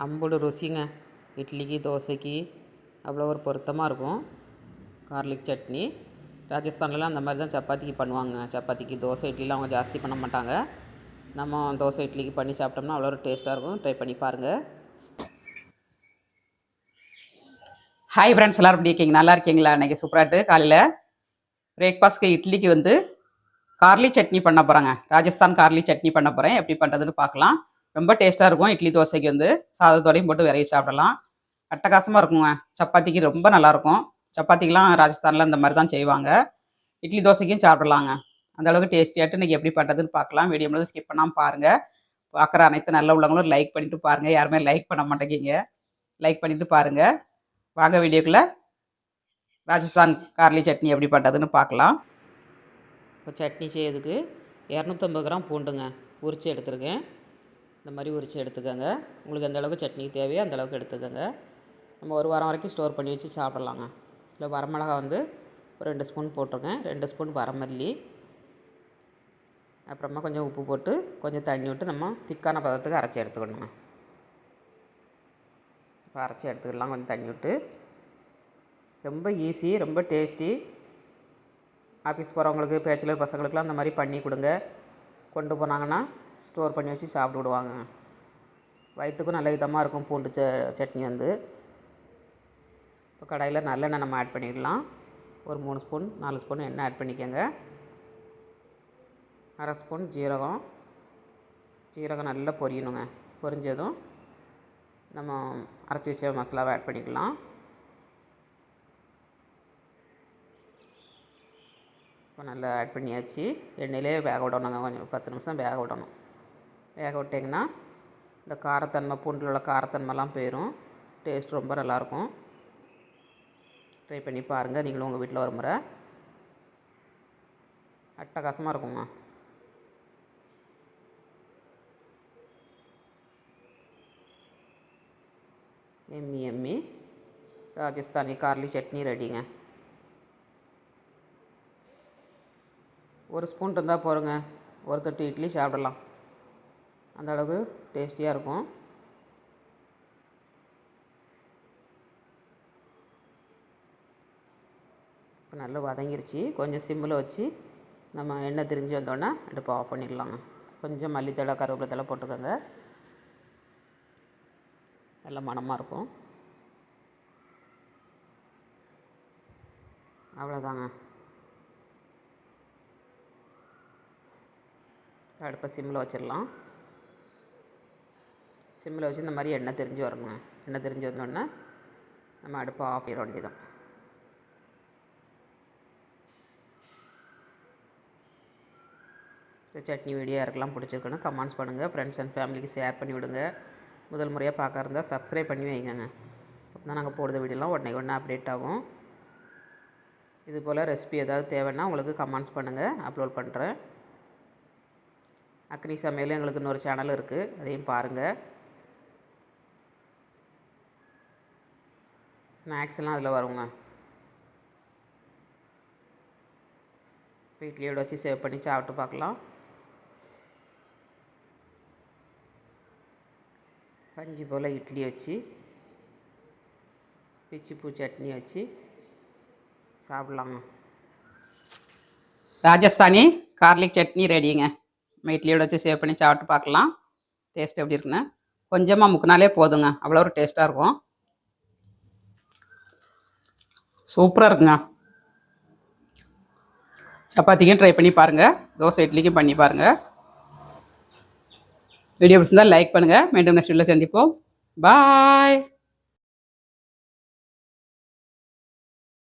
அம்புடு ருசிங்க. இட்லிக்கு தோசைக்கு அவ்வளோ ஒரு பொருத்தமாக இருக்கும் கார்லிக் சட்னி. ராஜஸ்தான்லலாம் அந்த மாதிரி தான் சப்பாத்திக்கு பண்ணுவாங்க. சப்பாத்திக்கு தோசை இட்லிலாம் அவங்க ஜாஸ்தி பண்ண மாட்டாங்க. நம்ம தோசை இட்லிக்கு பண்ணி சாப்பிட்டோம்னா அவ்வளோ ஒரு டேஸ்ட்டாக இருக்கும். ட்ரை பண்ணி பாருங்கள். ஹாய் ஃப்ரெண்ட்ஸ், எல்லோரும் எப்படி இருக்கீங்க? நல்லா இருக்கீங்களா? இன்றைக்கி சூப்பராகிட்டு காலையில் பிரேக்ஃபாஸ்ட்க்கு இட்லிக்கு வந்து கார்லி சட்னி பண்ண போகிறாங்க. ராஜஸ்தான் கார்லி சட்னி பண்ண போகிறேன். எப்படி பண்ணுறதுன்னு பார்க்கலாம். ரொம்ப டேஸ்ட்டாக இருக்கும். இட்லி தோசைக்கு வந்து சாதத்தோடையும் போட்டு விரைவி சாப்பிடலாம். அட்டகாசமாக இருக்குங்க. சப்பாத்திக்கு ரொம்ப நல்லாயிருக்கும். சப்பாத்திக்கெலாம் ராஜஸ்தானில் இந்த மாதிரி தான் செய்வாங்க. இட்லி தோசைக்கும் சாப்பிடலாங்க. அந்த அளவுக்கு டேஸ்டியாகிட்டு இன்றைக்கி எப்படி பண்ணுறதுன்னு பார்க்கலாம். வீடியோ முழுவதும் ஸ்கிப் பண்ணாமல் பாருங்கள். பார்க்குற அனைத்து நல்ல உள்ளவங்களும் லைக் பண்ணிவிட்டு பாருங்கள். யாருமே லைக் பண்ண மாட்டேங்கிங்க. லைக் பண்ணிவிட்டு பாருங்கள். வாங்க வீடியோக்குள்ளே ராஜஸ்தான் கார்லி சட்னி எப்படி பண்ணுறதுன்னு பார்க்கலாம். இப்போ சட்னி செய்யறதுக்கு 250 கிராம் பூண்டுங்க உரித்து எடுத்துருக்கேன். இந்த மாதிரி உரித்து எடுத்துக்கோங்க. உங்களுக்கு எந்த அளவுக்கு சட்னி தேவையோ அந்த அளவுக்கு எடுத்துக்கோங்க. நம்ம ஒரு வாரம் வரைக்கும் ஸ்டோர் பண்ணி வச்சு சாப்பிட்லாங்க. இல்லை வரமிளகா வந்து ஒரு 2 ஸ்பூன் போட்டிருக்கேன். 2 ஸ்பூன் வரமல்லி, அப்புறமா கொஞ்சம் உப்பு போட்டு கொஞ்சம் தண்ணி விட்டு நம்ம திக்கான பதத்துக்கு அரைச்சி எடுத்துக்கணுங்க. இப்போ அரைச்சி எடுத்துக்கலாம் கொஞ்சம் தண்ணி விட்டு. ரொம்ப ஈஸி, ரொம்ப டேஸ்டி. ஆஃபீஸ் போகிறவங்களுக்கு, பேச்சுலர் பசங்களுக்குலாம் அந்த மாதிரி பண்ணி கொடுங்க. கொண்டு போனாங்கன்னா ஸ்டோர் பண்ணி வச்சு சாப்பிட்டு விடுவாங்க. வயிற்றுக்கும் நல்ல இதமாக இருக்கும் பூண்டு சட்னி வந்து. இப்போ கடாயில் நல்லெண்ணெய் நம்ம ஆட் பண்ணிடலாம். ஒரு 3 ஸ்பூன் 4 ஸ்பூன் எண்ணெய் ஆட் பண்ணிக்கோங்க. அரை ஸ்பூன் ஜீரகம். ஜீரகம் நல்லா பொரியணுங்க. பொரிஞ்சதும் நம்ம அரைச்சி வச்ச மசாலாவை ஆட் பண்ணிக்கலாம். இப்போ நல்லா ஆட் பண்ணியாச்சு. எண்ணெயிலே வேக விடணுங்க. கொஞ்சம் 10 நிமிஷம் வேக விடணும். வேக விட்டிங்கன்னா இந்த காரத்தன்மை, பூண்டில் உள்ள காரத்தன்மைலாம் போயிடும். டேஸ்ட் ரொம்ப நல்லாயிருக்கும். ட்ரை பண்ணி பாருங்கள். நீங்களும் உங்கள் வீட்டில் ஒரு முறை. அட்டகாசமாக இருக்குங்க. எம்மி ராஜஸ்தானி கார்லி சட்னி ரெடிங்க. ஒரு ஸ்பூன் இருந்தால் போகிறோங்க. ஒரு தட்டு இட்லி சாப்பிடலாம். அந்த அளவுக்கு டேஸ்டியாக இருக்கும். இப்போ நல்லா வதங்கிருச்சு. கொஞ்சம் சிம்மில் வச்சு நம்ம எண்ணெய் திரிஞ்சு வந்தோடனே அடுப்பை ஆஃப் பண்ணிடலாங்க. கொஞ்சம் மல்லித்தழை, கருவேப்பிலை தழை போட்டுக்கோங்க. நல்ல மணமாக இருக்கும். அவ்வளோதாங்க. அடுப்பை சிம்மில் வச்சிடலாம். சிம்மில் வச்சு இந்த மாதிரி எண்ணெய் திரிஞ்சு வரணுங்க. எண்ணெய் திரிஞ்சு வந்தோடனே நம்ம அடுப்பை ஆஃப் பண்ணிட வேண்டியதான். இந்த சட்னி வீடியோ யாருக்கெல்லாம் பிடிச்சிருக்குன்னு கமெண்ட்ஸ் பண்ணுங்கள். ஃப்ரெண்ட்ஸ் அண்ட் ஃபேமிலிக்கு ஷேர் பண்ணி விடுங்க. முதல் முறையாக பார்க்க இருந்தால் சப்ஸ்கிரைப் பண்ணி வைங்கங்க. அப்போ தான் நாங்கள் போடுற வீடியோலாம் உடனே அப்டேட் ஆகும். இது போல் ரெசிபி ஏதாவது தேவைன்னா உங்களுக்கு கமெண்ட்ஸ் பண்ணுங்கள். அப்லோட் பண்ணுறேன். அக்னி சமையல் எங்களுக்கு இன்னொரு சேனல் இருக்குது, அதையும் பாருங்கள். ஸ்நாக்ஸ்லாம் அதில் வருங்க. இட்லியோட வச்சு சேவ் பண்ணி சாப்பிட்டு பார்க்கலாம். பஞ்சு போல் இட்லி வச்சு பிச்சிப்பூ சட்னி வச்சு சாப்பிட்லாங்க. ராஜஸ்தானி கார்லிக் சட்னி ரெடிங்க. நம்ம இட்லியோட வச்சு சேவ் பண்ணி சாப்பிட்டு பார்க்கலாம். டேஸ்ட் எப்படி இருக்குன்னு. கொஞ்சமாக முக்கினாலே போதுங்க. அவ்வளோ ஒரு டேஸ்ட்டாக இருக்கும். சூப்பராக இருக்குங்க. சப்பாத்திக்கும் ட்ரை பண்ணி பாருங்கள். தோசை இட்லிக்கும் பண்ணி பாருங்கள். வீடியோ பிடிச்சிருந்தால் லைக் பண்ணுங்கள். மீண்டும் நெக்ஸ்ட் வீடியோவில் சந்திப்போம். பாய்.